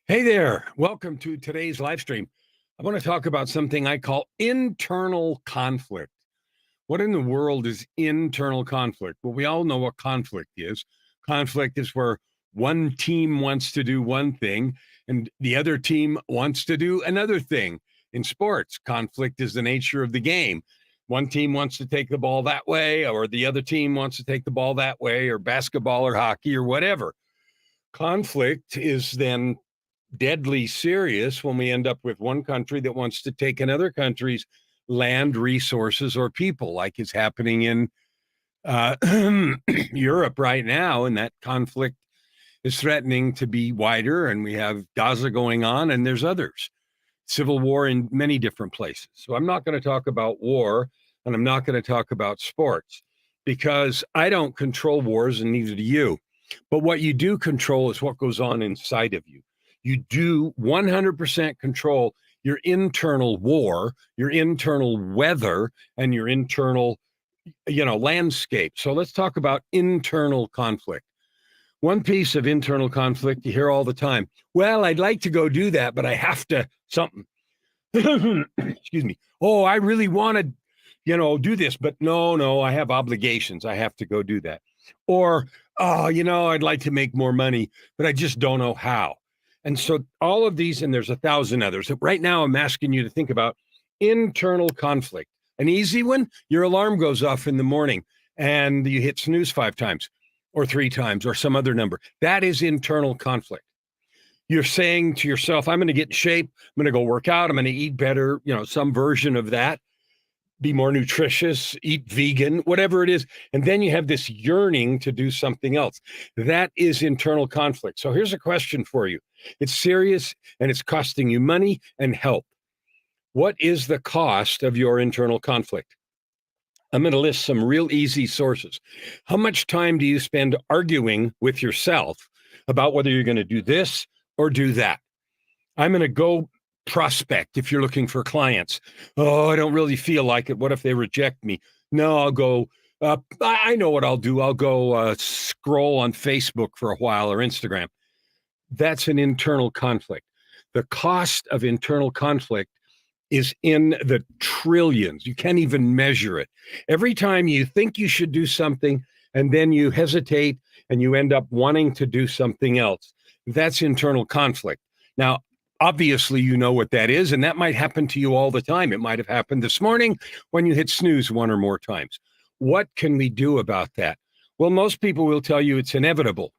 Hey there. Welcome to today's live stream. I want to talk about something I call internal conflict. What in the world is internal conflict? Well, we all know what conflict is. Conflict is where one team wants to do one thing and the other team wants to do another thing. In sports, conflict is the nature of the game. One team wants to take the ball that way, or the other team wants to take the ball that way, or basketball or hockey or whatever. Conflict is then deadly serious when we end up with one country that wants to take another country's land, resources, or people, like is happening in uh, Europe right now. And that conflict is threatening to be wider. And we have Gaza going on, and there's others, civil war in many different places. So I'm not going to talk about war, and I'm not going to talk about sports because I don't control wars, and neither do you. But what you do control is what goes on inside of you. You do 100% control your internal war, your internal weather, and your internal, landscape. So let's talk about internal conflict. One piece of internal conflict you hear all the time. Well, I'd like to go do that, but I have to something. Excuse me. Oh, I really want to, do this, but no, I have obligations. I have to go do that. Or, oh, I'd like to make more money, but I just don't know how. And so all of these, and there's 1,000 others. Right now, I'm asking you to think about internal conflict. An easy one, your alarm goes off in the morning and you hit snooze 5 times or 3 times or some other number. That is internal conflict. You're saying to yourself, I'm going to get in shape. I'm going to go work out. I'm going to eat better, some version of that, be more nutritious, eat vegan, whatever it is. And then you have this yearning to do something else. That is internal conflict. So here's a question for you. It's serious and it's costing you money and help. What is the cost of your internal conflict? I'm going to list some real easy sources. How much time do you spend arguing with yourself about whether you're going to do this or do that? I'm going to go prospect if you're looking for clients. Oh, I don't really feel like it. What if they reject me? No, I'll go. I know what I'll do. I'll go scroll on Facebook for a while or Instagram. That's an internal conflict. The cost of internal conflict is in the trillions. You can't even measure it. Every time you think you should do something and then you hesitate and you end up wanting to do something else, that's internal conflict. Now, obviously, you know what that is, and that might happen to you all the time. It might have happened this morning when you hit snooze 1 or more times. What can we do about that? Well, most people will tell you it's inevitable.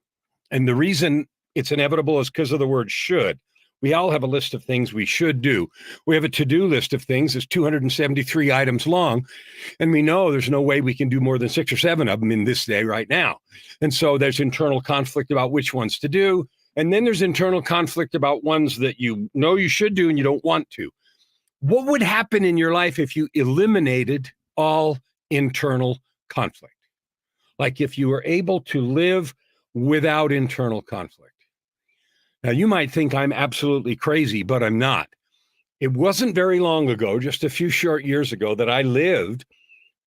And the reason it's inevitable is because of the word should. We all have a list of things we should do. We have a to-do list of things that's 273 items long, and we know there's no way we can do more than 6 or 7 of them in this day right now. And so there's internal conflict about which ones to do. And then there's internal conflict about ones that you know you should do and you don't want to. What would happen in your life if you eliminated all internal conflict? Like if you were able to live without internal conflict. Now, you might think I'm absolutely crazy, but I'm not. It wasn't very long ago, just a few short years ago, that I lived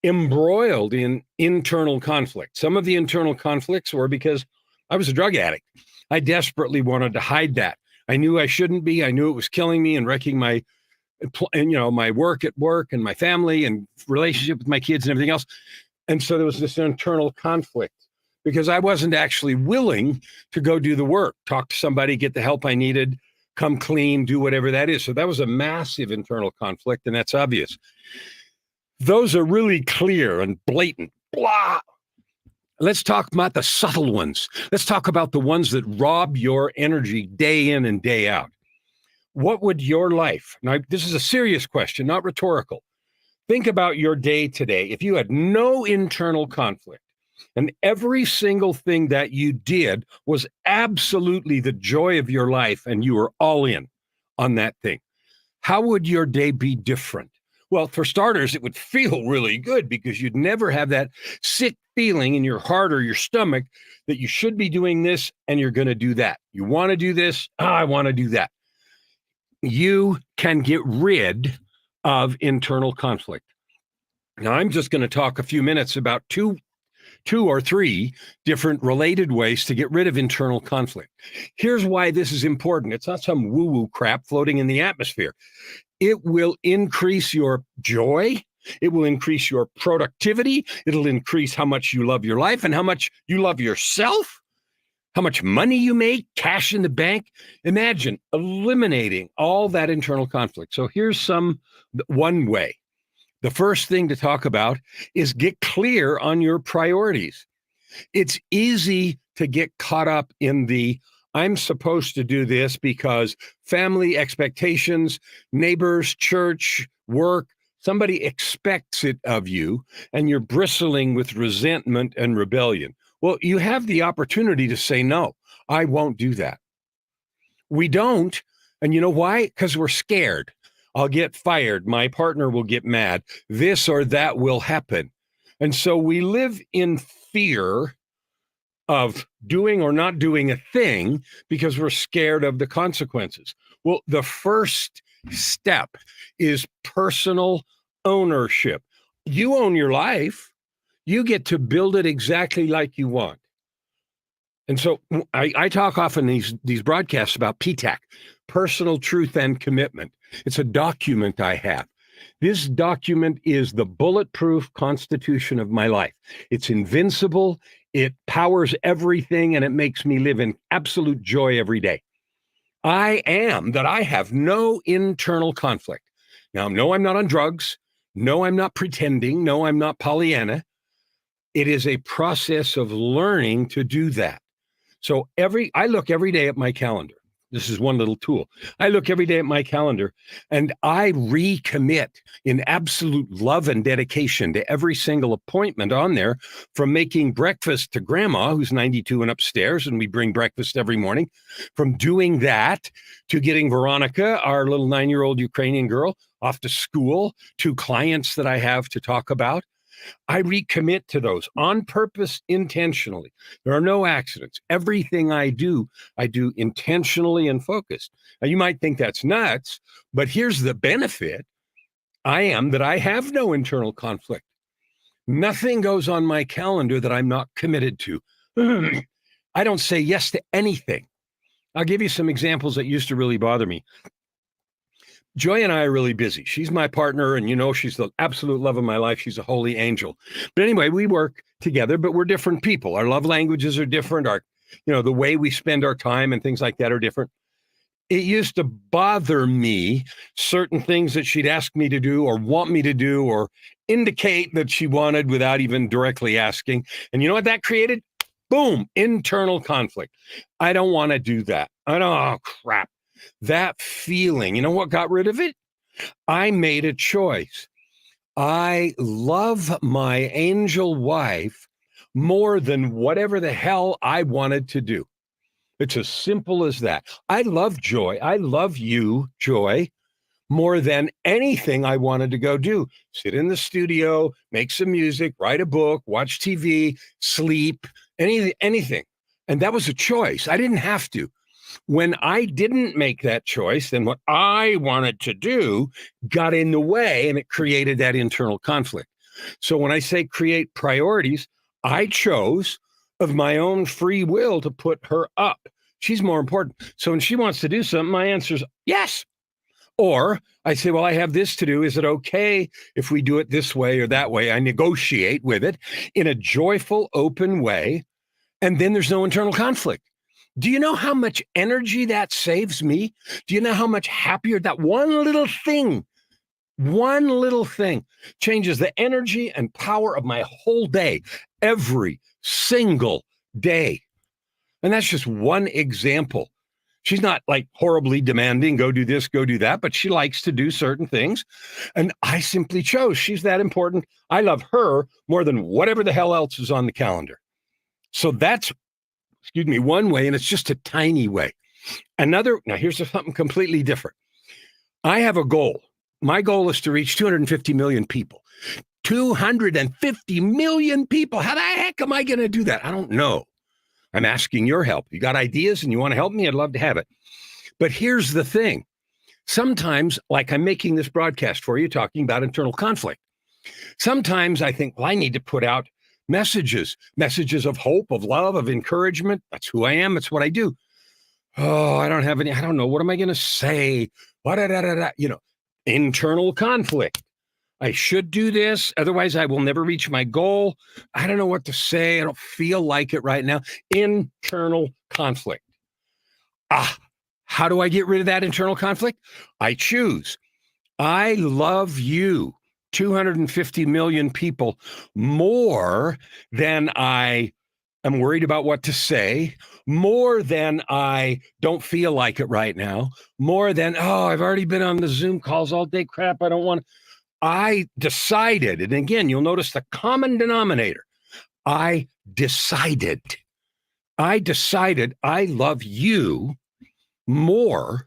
embroiled in internal conflict. Some of the internal conflicts were because I was a drug addict. I desperately wanted to hide that. I knew I shouldn't be. I knew it was killing me and wrecking my, my work at work and my family and relationship with my kids and everything else. And so there was this internal conflict because I wasn't actually willing to go do the work, talk to somebody, get the help I needed, come clean, do whatever that is. So that was a massive internal conflict, and that's obvious. Those are really clear and blatant. Blah. Let's talk about the subtle ones. Let's talk about the ones that rob your energy day in and day out. What would your life, now this is a serious question, not rhetorical. Think about your day today. If you had no internal conflict and every single thing that you did was absolutely the joy of your life and you were all in on that thing, how would your day be different? Well, for starters, it would feel really good because you'd never have that sick feeling in your heart or your stomach that you should be doing this and you're going to do that. You want to do this. I want to do that. You can get rid of internal conflict. Now, I'm just going to talk a few minutes about two 2 or 3 different related ways to get rid of internal conflict. Here's why this is important. It's not some woo-woo crap floating in the atmosphere. It will increase your joy. It will increase your productivity. It'll increase how much you love your life and how much you love yourself, how much money you make, cash in the bank. Imagine eliminating all that internal conflict. So here's one way. The first thing to talk about is get clear on your priorities. It's easy to get caught up in I'm supposed to do this because family expectations, neighbors, church, work, somebody expects it of you, and you're bristling with resentment and rebellion. Well, you have the opportunity to say, no, I won't do that. We don't. And you know why? Because we're scared. I'll get fired. My partner will get mad. This or that will happen. And so we live in fear of doing or not doing a thing because we're scared of the consequences. Well, the first step is personal ownership. You own your life. You get to build it exactly like you want. And so I talk often in these broadcasts about PTAC, personal truth and commitment. It's a document I have. This document is the bulletproof constitution of my life. It's invincible. It powers everything, and it makes me live in absolute joy every day. I have no internal conflict. Now, no, I'm not on drugs. No, I'm not pretending. No, I'm not Pollyanna. It is a process of learning to do that. So I look every day at my calendar. This is one little tool. I look every day at my calendar and I recommit in absolute love and dedication to every single appointment on there, from making breakfast to grandma, who's 92 and upstairs, and we bring breakfast every morning, from doing that to getting Veronica, our little 9-year-old Ukrainian girl, off to school, to clients that I have to talk about. I recommit to those on purpose, intentionally. There are no accidents. Everything I do intentionally and focused. Now, you might think that's nuts, but here's the benefit. I have no internal conflict. Nothing goes on my calendar that I'm not committed to. I don't say yes to anything. I'll give you some examples that used to really bother me. Joy and I are really busy. She's my partner, and she's the absolute love of my life. She's a holy angel. But anyway, we work together, but we're different people. Our love languages are different. The way we spend our time and things like that are different. It used to bother me, certain things that she'd ask me to do or want me to do or indicate that she wanted without even directly asking. And you know what that created? Boom, internal conflict. I don't want to do that. Oh, crap. That feeling, you know what got rid of it? I made a choice. I love my angel wife more than whatever the hell I wanted to do. It's as simple as that. I love Joy. I love you, Joy, more than anything I wanted to go do. Sit in the studio, make some music, write a book, watch TV, sleep, anything. And that was a choice. I didn't have to. When I didn't make that choice, then what I wanted to do got in the way, and it created that internal conflict. So when I say create priorities, I chose of my own free will to put her up. She's more important. So when she wants to do something, my answer is yes. Or I say, well, I have this to do. Is it okay if we do it this way or that way? I negotiate with it in a joyful, open way, and then there's no internal conflict. Do you know how much energy that saves me? Do you know how much happier that one little thing changes the energy and power of my whole day, every single day? And that's just one example. She's not like horribly demanding, go do this, go do that, but she likes to do certain things. And I simply chose. She's that important. I love her more than whatever the hell else is on the calendar. So that's one way, and it's just a tiny way. Now here's something completely different. I have a goal. My goal is to reach 250 million people. 250 million people. How the heck am I going to do that? I don't know. I'm asking your help. You got ideas and you want to help me? I'd love to have it. But here's the thing. Sometimes, like I'm making this broadcast for you, talking about internal conflict. Sometimes I think, well, I need to put out messages of hope, of love, of encouragement. That's who I am. That's what I do. Oh, I don't have any, I don't know. What am I going to say? Internal conflict. I should do this. Otherwise, I will never reach my goal. I don't know what to say. I don't feel like it right now. Internal conflict. How do I get rid of that internal conflict? I choose. I love you, 250 million people, more than I am worried about what to say, more than I don't feel like it right now, more than, I've already been on the Zoom calls all day. Crap, I don't want to. I decided, and again, you'll notice the common denominator. I decided I love you more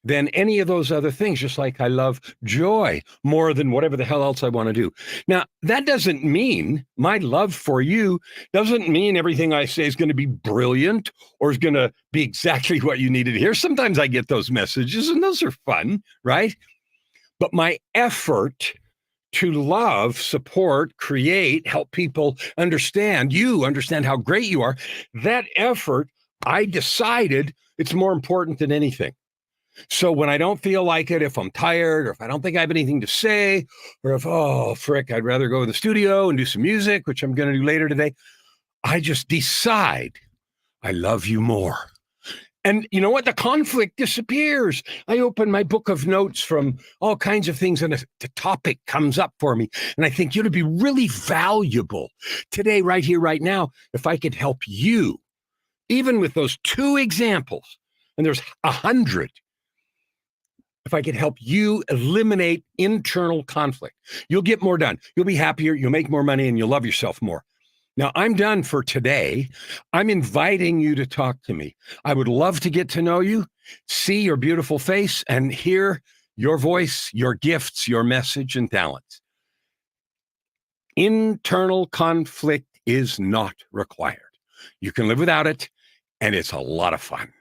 than any of those other things, just like I love joy more than whatever the hell else I want to do. Now, that doesn't mean my love for you doesn't mean everything I say is going to be brilliant or is going to be exactly what you needed to hear. Sometimes I get those messages and those are fun, right? But my effort to love, support, create, help people understand how great you are, that effort, I decided it's more important than anything. So when I don't feel like it, if I'm tired or if I don't think I have anything to say, or if, I'd rather go to the studio and do some music, which I'm going to do later today, I just decide I love you more. And you know what? The conflict disappears. I open my book of notes from all kinds of things and the topic comes up for me. And I think it'd be really valuable today, right here, right now, if I could help you, even with those 2 examples, and there's 100, if I could help you eliminate internal conflict, you'll get more done. You'll be happier, you'll make more money, and you'll love yourself more. Now, I'm done for today. I'm inviting you to talk to me. I would love to get to know you, see your beautiful face, and hear your voice, your gifts, your message, and talents. Internal conflict is not required. You can live without it, and it's a lot of fun.